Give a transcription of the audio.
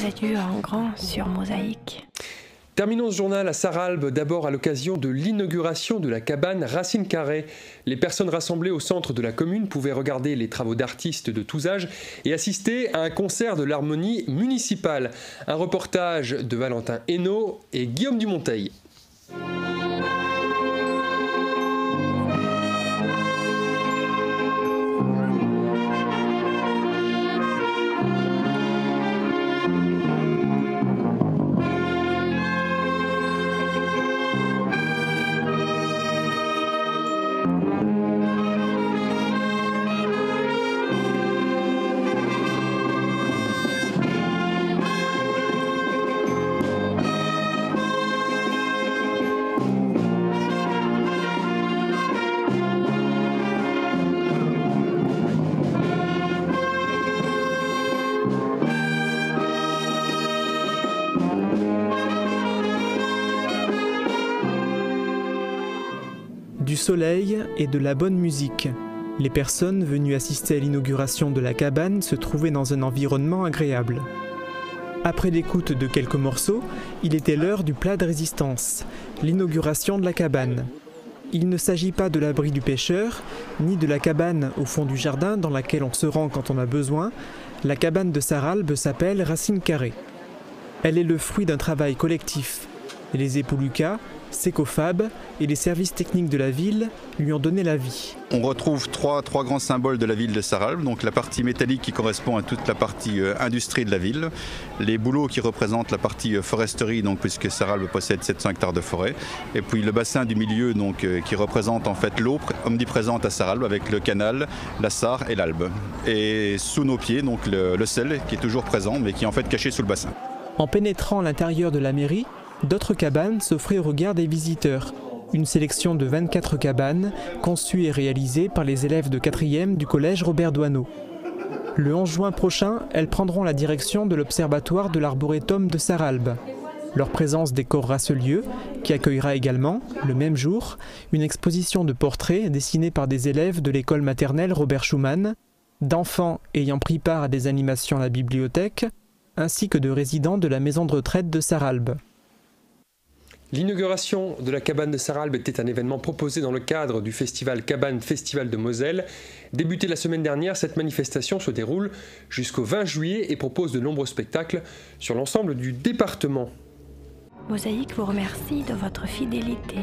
vous êtes vu en grand sur Mosaïque. Terminons ce journal à Sarralbe, d'abord à l'occasion de l'inauguration de la cabane Racine Carrée. Les personnes rassemblées au centre de la commune pouvaient regarder les travaux d'artistes de tous âges et assister à un concert de l'harmonie municipale. Un reportage de Valentin Hainaut et Guillaume Dumonteil. Du soleil et de la bonne musique. Les personnes venues assister à l'inauguration de la cabane se trouvaient dans un environnement agréable. Après l'écoute de quelques morceaux, il était l'heure du plat de résistance, l'inauguration de la cabane. Il ne s'agit pas de l'abri du pêcheur, ni de la cabane au fond du jardin dans laquelle on se rend quand on a besoin. La cabane de Sarralbe s'appelle Racine Carrée. Elle est le fruit d'un travail collectif. Et les époux Lucas, Secofab et les services techniques de la ville lui ont donné la vie. On retrouve trois grands symboles de la ville de Sarralbe, donc la partie métallique qui correspond à toute la partie industrie de la ville, les bouleaux qui représentent la partie foresterie, donc, puisque Sarralbe possède 700 hectares de forêt, et puis le bassin du milieu donc, qui représente en fait l'eau omniprésente à Sarralbe avec le canal, la Sarre et l'Albe. Et sous nos pieds, donc le sel qui est toujours présent mais qui est en fait caché sous le bassin. En pénétrant à l'intérieur de la mairie, d'autres cabanes s'offraient au regard des visiteurs. Une sélection de 24 cabanes, conçues et réalisées par les élèves de 4e du collège Robert Doisneau. Le 11 juin prochain, elles prendront la direction de l'Observatoire de l'Arboretum de Sarralbe. Leur présence décorera ce lieu, qui accueillera également, le même jour, une exposition de portraits dessinés par des élèves de l'école maternelle Robert Schumann, d'enfants ayant pris part à des animations à la bibliothèque, ainsi que de résidents de la maison de retraite de Sarralbe. L'inauguration de la cabane de Sarralbe était un événement proposé dans le cadre du festival Cabane Festival de Moselle. Débutée la semaine dernière, cette manifestation se déroule jusqu'au 20 juillet et propose de nombreux spectacles sur l'ensemble du département. Mosaïque vous remercie de votre fidélité.